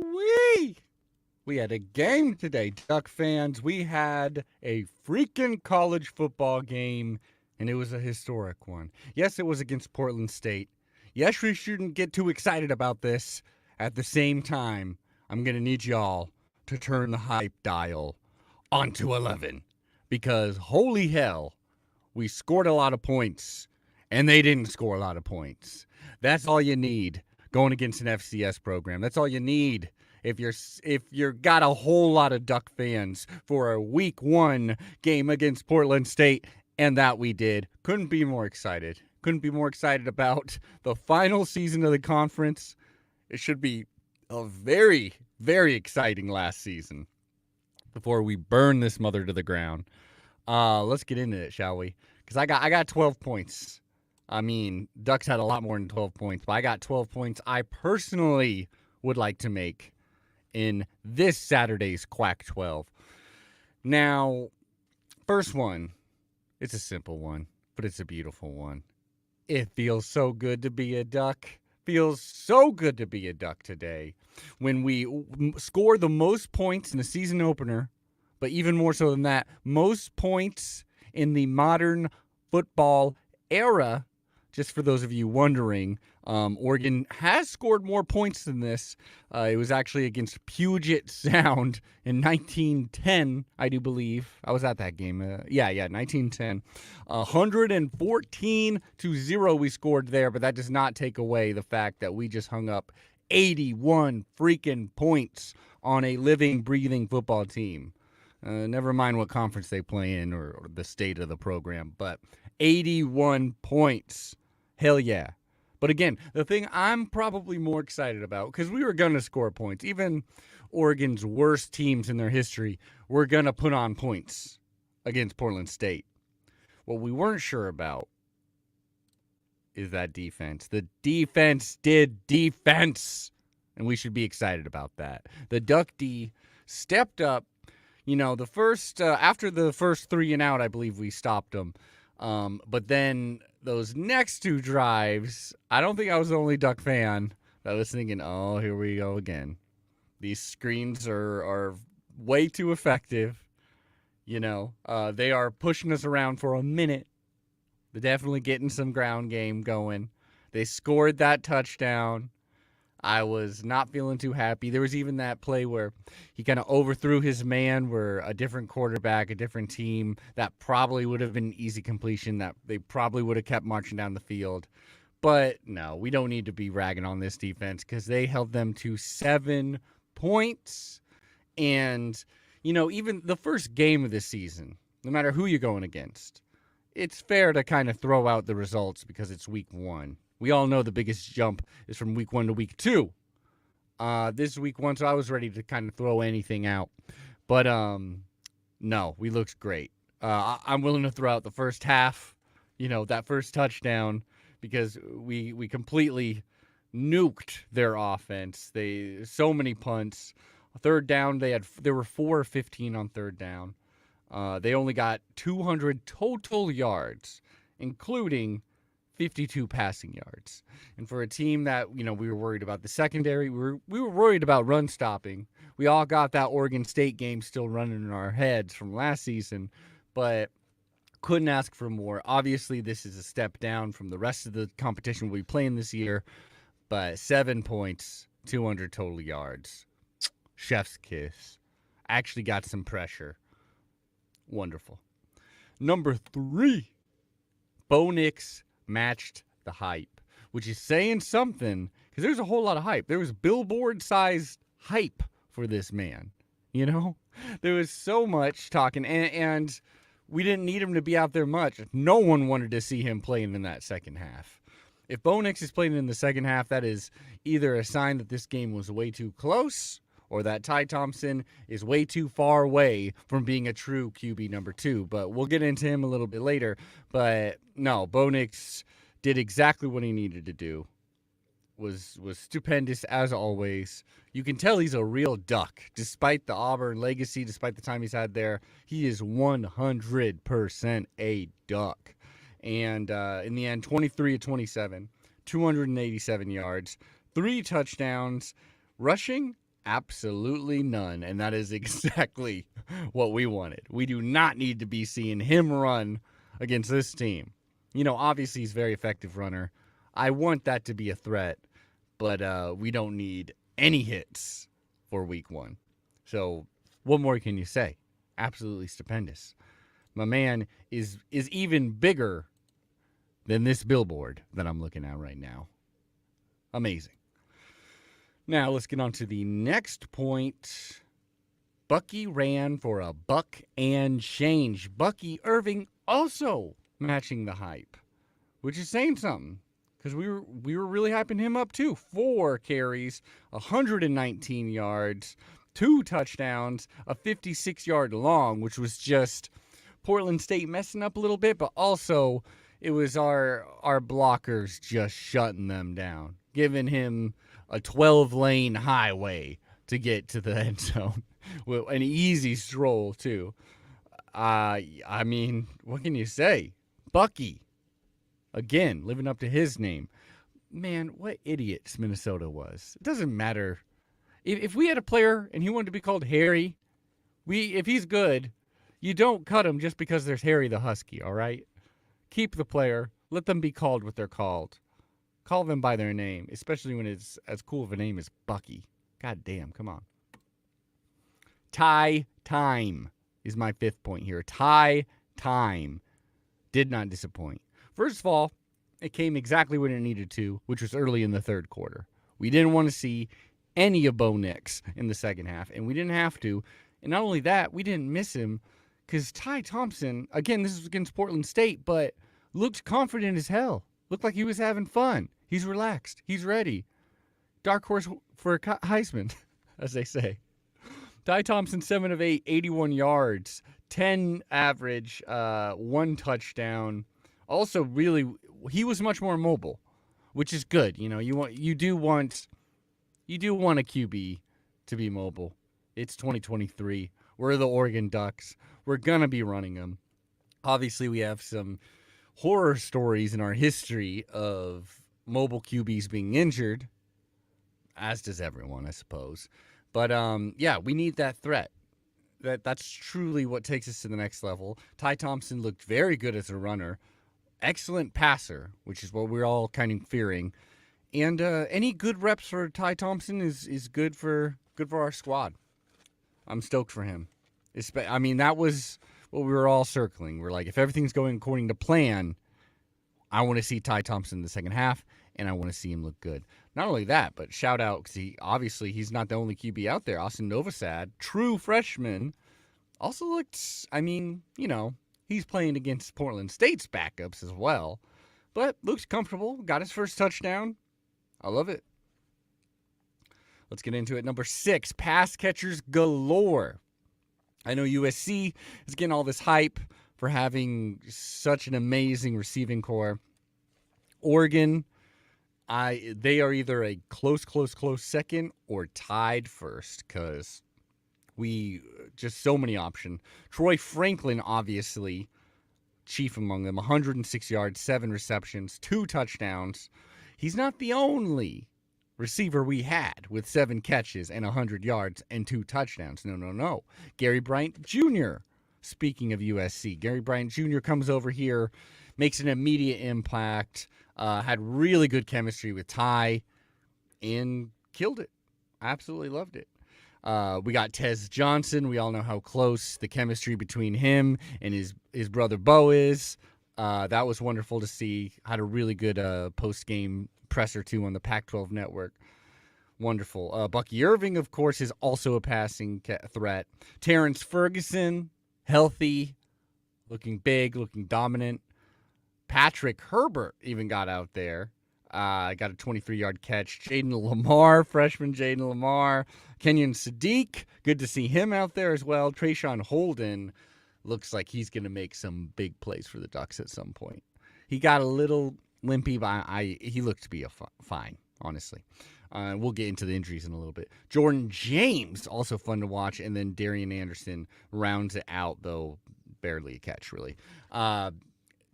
Woo-wee! We had a game today, Duck fans. We had a freaking college football game, and it was a historic one. Yes, it was against Portland State. Yes, we shouldn't get too excited about this. At the same time, I'm going to need y'all to turn the hype dial onto 11. Because holy hell, we scored a lot of points, and they didn't score a lot of points. That's all you need going against an FCS program. That's all you need if you're got a whole lot of Duck fans for a week 1 game against Portland State, and that we did. Couldn't be more excited. Couldn't be more excited about the final season of the conference. It should be a very, very exciting last season before we burn this mother to the ground. Let's get into it, shall we? Because I got 12 points. I mean, Ducks had a lot more than 12 points, but I got 12 points I personally would like to make in this Saturday's Quack 12. Now, first one, it's a simple one, but it's a beautiful one. It feels so good to be a Duck. Feels so good to be a Duck today. When we score the most points in the season opener, but even more so than that, most points in the modern football era. Just for those of you wondering, Oregon has scored more points than this. It was actually against Puget Sound in 1910, I do believe. I was at that game. 1910. 114-0 we scored there, but that does not take away the fact that we just hung up 81 freaking points on a living, breathing football team. Never mind what conference they play in or the state of the program, but 81 points. Hell yeah. But again, the thing I'm probably more excited about, because we were going to score points. Even Oregon's worst teams in their history were going to put on points against Portland State. What we weren't sure about is that defense. The defense did defense, and we should be excited about that. The Duck D stepped up. You know, the first after the first 3 and out, I believe we stopped them. But then those next 2 drives, I don't think I was the only Duck fan that was thinking, oh, here we go again. These screens are way too effective. You know, they are pushing us around for a minute. They're definitely getting some ground game going. They scored that touchdown. I was not feeling too happy. There was even that play where he kind of overthrew his man, where a different quarterback, a different team, that probably would have been easy completion, that they probably would have kept marching down the field. But no, we don't need to be ragging on this defense because they held them to 7 points. And, you know, even the first game of this season, no matter who you're going against, it's fair to kind of throw out the results because it's week 1. We all know the biggest jump is from week 1 to week 2. This is week 1, so I was ready to kind of throw anything out. But, no, we looked great. I'm willing to throw out the first half, you know, that first touchdown, because we completely nuked their offense. So many punts. Third down, there were 4 or 15 on third down. They only got 200 total yards, including 52 passing yards. And for a team that, you know, we were worried about the secondary, we were worried about run stopping. We all got that Oregon State game still running in our heads from last season, but couldn't ask for more. Obviously, this is a step down from the rest of the competition we'll be playing this year, but 7 points, 200 total yards. Chef's kiss. Actually got some pressure. Wonderful. Number 3, Bo Nix matched the hype, which is saying something because there's a whole lot of hype. There was billboard-sized hype for this man. You know, there was so much talking, and we didn't need him to be out there much. No one wanted to see him playing in that second half. If Bo Nix is playing in the second half, that is either a sign that this game was way too close or that Ty Thompson is way too far away from being a true QB number 2. But we'll get into him a little bit later. But no, Bo Nix did exactly what he needed to do. Was stupendous as always. You can tell he's a real Duck. Despite the Auburn legacy, despite the time he's had there, he is 100% a Duck. And in the end, 23-27, 287 yards, 3 touchdowns, rushing Absolutely none. And that is exactly what we wanted. We do not need to be seeing him run against this team. Obviously he's a very effective runner. I want that to be a threat, but we don't need any hits for week 1. So what more can you say? Absolutely stupendous. My man is even bigger than this billboard that I'm looking at right now. Amazing. Now let's get on to the next point. Bucky ran for a buck and change. Bucky Irving also matching the hype, which is saying something because we were really hyping him up too. 4 carries, 119 yards, 2 touchdowns, a 56-yard long, which was just Portland State messing up a little bit, but also it was our blockers just shutting them down, giving him a 12-lane highway to get to the end zone. An easy stroll, too. I mean, what can you say? Bucky, again, living up to his name. Man, what idiots Minnesota was. It doesn't matter. If we had a player and he wanted to be called Harry, if he's good, you don't cut him just because there's Harry the Husky, all right? Keep the player. Let them be called what they're called. Call them by their name, especially when it's as cool of a name as Bucky. God damn, come on. Tie time is my 5th point here. Tie time did not disappoint. First of all, it came exactly when it needed to, which was early in the 3rd quarter. We didn't want to see any of Bo Nix in the second half, and we didn't have to. And not only that, we didn't miss him because Ty Thompson, again, this was against Portland State, but looked confident as hell. Looked like he was having fun. He's relaxed. He's ready. Dark horse for Heisman, as they say. Ty Thompson, 7 of 8, 81 yards, 10 average, 1 touchdown. Also, really, he was much more mobile, which is good. You do want a QB to be mobile. It's 2023. We're the Oregon Ducks. We're gonna be running them. Obviously, we have some horror stories in our history of mobile QBs being injured, as does everyone, I suppose. But, yeah, we need that threat. That's truly what takes us to the next level. Ty Thompson looked very good as a runner. Excellent passer, which is what we're all kind of fearing. And any good reps for Ty Thompson is good for our squad. I'm stoked for him. I mean, that was what we were all circling. We're like, if everything's going according to plan, I want to see Ty Thompson in the second half, and I want to see him look good. Not only that, but shout out, because he's not the only QB out there. Austin Novosad, true freshman, also looked, he's playing against Portland State's backups as well, but looks comfortable, got his first touchdown. I love it. Let's get into it. Number 6, pass catchers galore. I know USC is getting all this hype for having such an amazing receiving core. Oregon, they are either a close second or tied first because we just so many options. Troy Franklin, obviously, chief among them, 106 yards, 7 receptions, 2 touchdowns. He's not the only receiver we had with 7 catches and 100 yards and 2 touchdowns. No. Gary Bryant Jr., speaking of USC, Gary Bryant Jr. comes over here, makes an immediate impact, had really good chemistry with Ty, and killed it. Absolutely loved it. We got Tez Johnson. We all know how close the chemistry between him and his brother Bo is. That was wonderful to see. Had a really good post-game presser, too, on the Pac-12 network. Wonderful. Bucky Irving, of course, is also a passing threat. Terrence Ferguson, healthy, looking big, looking dominant. Patrick Herbert even got out there. Got a 23-yard catch. Jaden Lamar, freshman Jaden Lamar. Kenyon Sadiq, good to see him out there as well. Trayshawn Holden looks like he's going to make some big plays for the Ducks at some point. He got a little limpy, but he looked to be fine, honestly. We'll get into the injuries in a little bit. Jordan James, also fun to watch. And then Darian Anderson rounds it out, though barely a catch, really.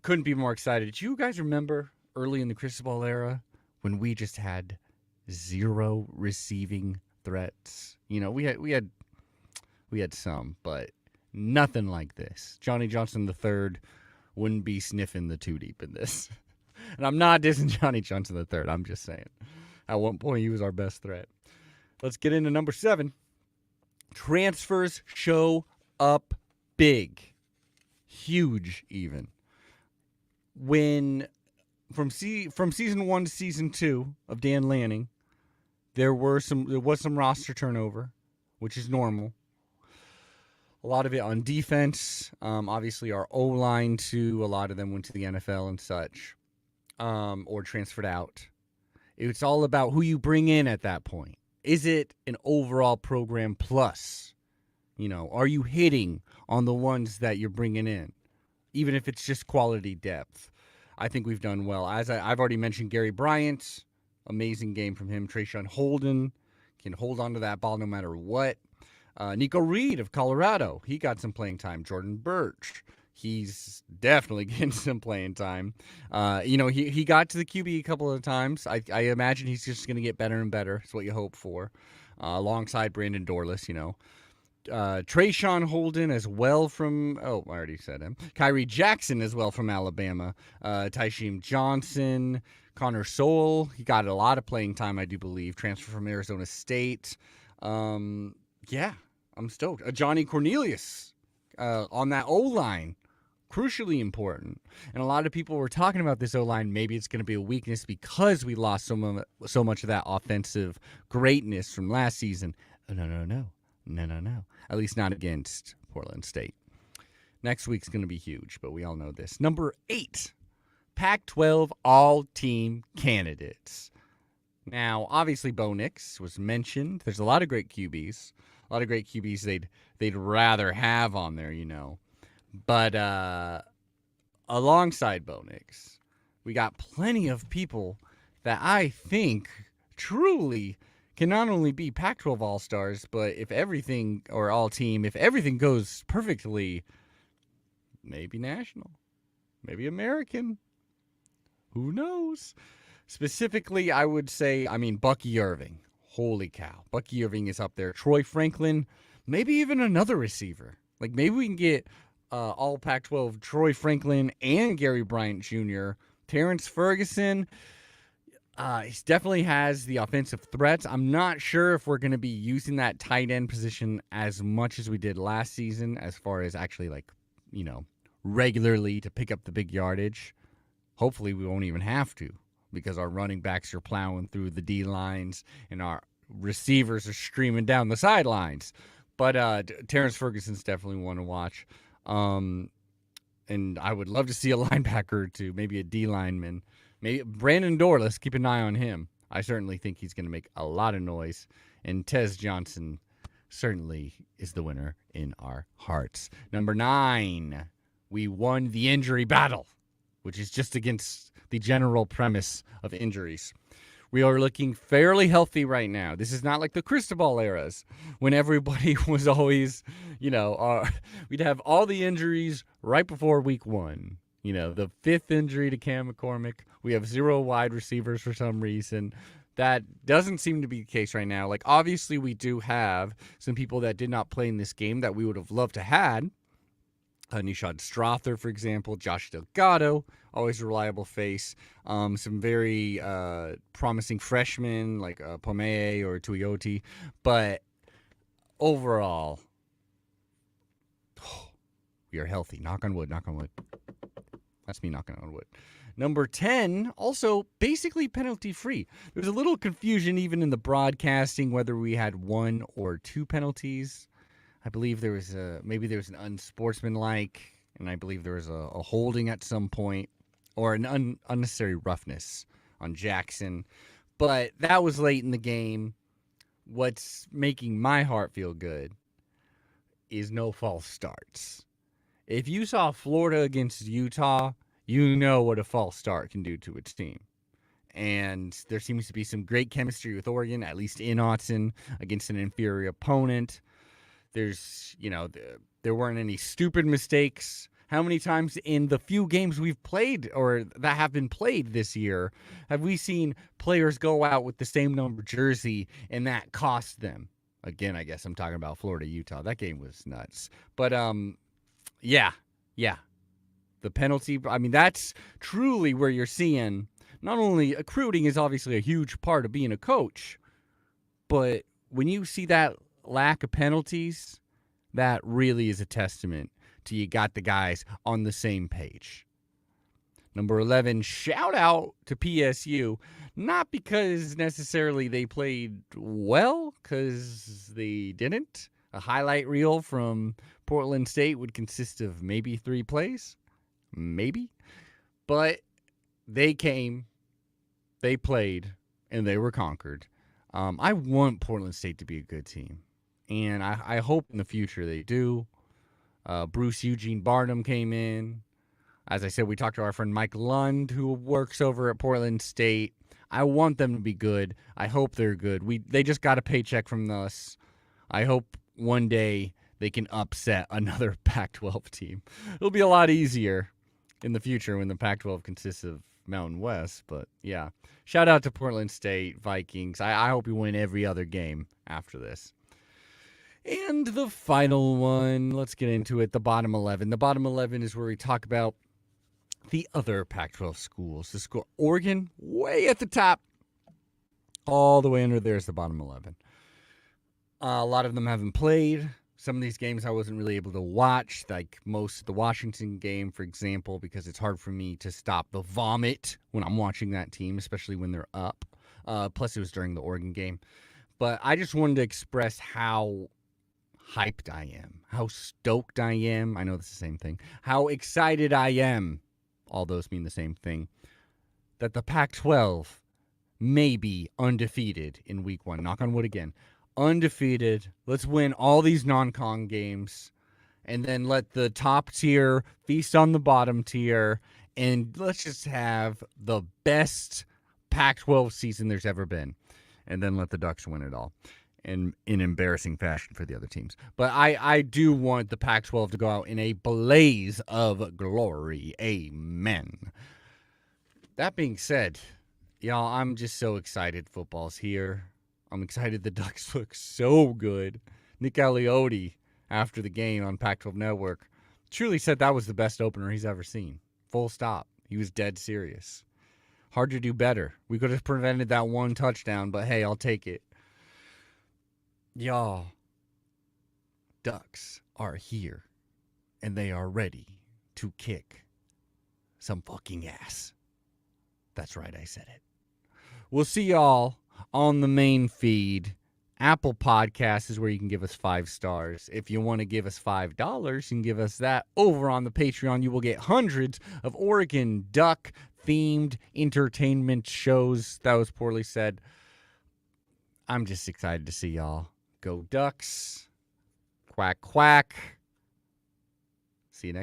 Couldn't be more excited. Did you guys remember early in the Cristobal era when we just had 0 receiving threats. We had some, but nothing like this. Johnny Johnson III wouldn't be sniffing the two deep in this. And I'm not dissing Johnny Johnson III. I'm just saying. At one point, he was our best threat. Let's get into number 7. Transfers show up big. Huge, even. From season 1 to season 2 of Dan Lanning, there was some roster turnover, which is normal. A lot of it on defense. Obviously, our O-line, too. A lot of them went to the NFL and such, or transferred out. It's all about who you bring in at that point. Is it an overall program plus? Are you hitting on the ones that you're bringing in, even if it's just quality depth? I think we've done well. As I've already mentioned, Gary Bryant, amazing game from him. Trayshawn Holden can hold on to that ball no matter what. Nico Reed of Colorado, he got some playing time. Jordan Birch, he's definitely getting some playing time. He got to the QB a couple of times. I imagine he's just going to get better and better. That's what you hope for. Alongside Brandon Dorless, Trayshawn Holden as well from, I already said him. Kyrie Jackson as well from Alabama. Tysheem Johnson, Connor Sowell, he got a lot of playing time, I do believe. Transfer from Arizona State. Yeah, I'm stoked. Johnny Cornelius on that O-line. Crucially important. And a lot of people were talking about this O-line. Maybe it's going to be a weakness because we lost so much of that offensive greatness from last season. No. At least not against Portland State. Next week's going to be huge, but we all know this. Number 8, Pac-12 all-team candidates. Now, obviously, Bo Nix was mentioned. There's a lot of great QBs. A lot of great QBs they'd rather have on there, But alongside Bo Nix, we got plenty of people that I think truly can not only be Pac-12 All-Stars, but if everything goes perfectly, maybe national, maybe American. Who knows? Specifically, I would say, Bucky Irving. Holy cow. Bucky Irving is up there. Troy Franklin, maybe even another receiver. Like, maybe we can get all Pac-12 Troy Franklin and Gary Bryant Jr. Terrence Ferguson, he definitely has the offensive threats. I'm not sure if we're going to be using that tight end position as much as we did last season, as far as actually, regularly to pick up the big yardage. Hopefully we won't even have to, because our running backs are plowing through the D lines and our receivers are streaming down the sidelines. But Terrence Ferguson's definitely one to watch. And I would love to see a linebacker or two, maybe a D lineman. Maybe Brandon Dorless, keep an eye on him. I certainly think he's going to make a lot of noise. And Tez Johnson certainly is the winner in our hearts. Number 9, we won the injury battle, which is just against the general premise of injuries. We are looking fairly healthy right now. This is not like the Cristobal eras when everybody was always, we'd have all the injuries right before week 1. The 5th injury to Cam McCormick. We have 0 wide receivers for some reason. That doesn't seem to be the case right now. Obviously, we do have some people that did not play in this game that we would have loved to had. Nishad Strother, for example. Josh Delgado, always a reliable face. Some very promising freshmen like Pomeye or Tuioti. But overall, we are healthy. Knock on wood, knock on wood. That's me knocking on wood. Number 10, also basically penalty-free. There was a little confusion even in the broadcasting whether we had 1 or 2 penalties. I believe there was maybe there was an unsportsmanlike, and I believe there was a holding at some point, or an unnecessary roughness on Jackson. But that was late in the game. What's making my heart feel good is no false starts. If you saw Florida against Utah, you know what a false start can do to its team. And there seems to be some great chemistry with Oregon, at least in Autzen, against an inferior opponent. There's, there weren't any stupid mistakes. How many times in the few games we've played or that have been played this year have we seen players go out with the same number jersey and that cost them? Again, I guess I'm talking about Florida, Utah. That game was nuts. But yeah. The penalty, I mean, that's truly where you're seeing not only recruiting is obviously a huge part of being a coach, but when you see that lack of penalties, that really is a testament to you got the guys on the same page. Number 11, shout out to PSU, not because necessarily they played well, because they didn't. A highlight reel from Portland State would consist of maybe 3 plays. Maybe. But they came, they played, and they were conquered. I want Portland State to be a good team, and I hope in the future they do. Bruce Eugene Barnum came in. As I said, we talked to our friend Mike Lund, who works over at Portland State. I want them to be good. I hope they're good. They just got a paycheck from us. I hope one day they can upset another Pac-12 team. It'll be a lot easier in the future when the Pac-12 consists of Mountain West. But, yeah, shout out to Portland State Vikings. I hope you win every other game after this. And the final one, let's get into it, the bottom 11. The bottom 11 is where we talk about the other Pac-12 schools. The school, Oregon, way at the top. All the way under there is the bottom 11. A lot of them haven't played. Some of these games I wasn't really able to watch, like most of the Washington game, for example, because it's hard for me to stop the vomit when I'm watching that team, especially when they're up. Plus, it was during the Oregon game. But I just wanted to express how hyped I am, how stoked I am. I know it's the same thing. How excited I am. All those mean the same thing. That the Pac-12 may be undefeated in week 1. Knock on wood again. Undefeated. Let's win all these non-con games and then let the top tier feast on the bottom tier, and let's just have the best Pac-12 season there's ever been, and then let the Ducks win it all in embarrassing fashion for the other teams. But I do want the Pac-12 to go out in a blaze of glory. Amen. That being said, y'all, I'm just so excited football's here. I'm excited the Ducks look so good. Nick Aliotti, after the game on Pac-12 Network, truly said that was the best opener he's ever seen. Full stop. He was dead serious. Hard to do better. We could have prevented that one touchdown, but hey, I'll take it. Y'all, Ducks are here, and they are ready to kick some fucking ass. That's right, I said it. We'll see y'all on the main feed. Apple Podcasts is where you can give us 5 stars. If you want to give us $5, you can give us that over on the Patreon. You will get hundreds of Oregon Duck themed entertainment shows. That was poorly said. I'm just excited to see y'all. Go Ducks. Quack, quack. See you next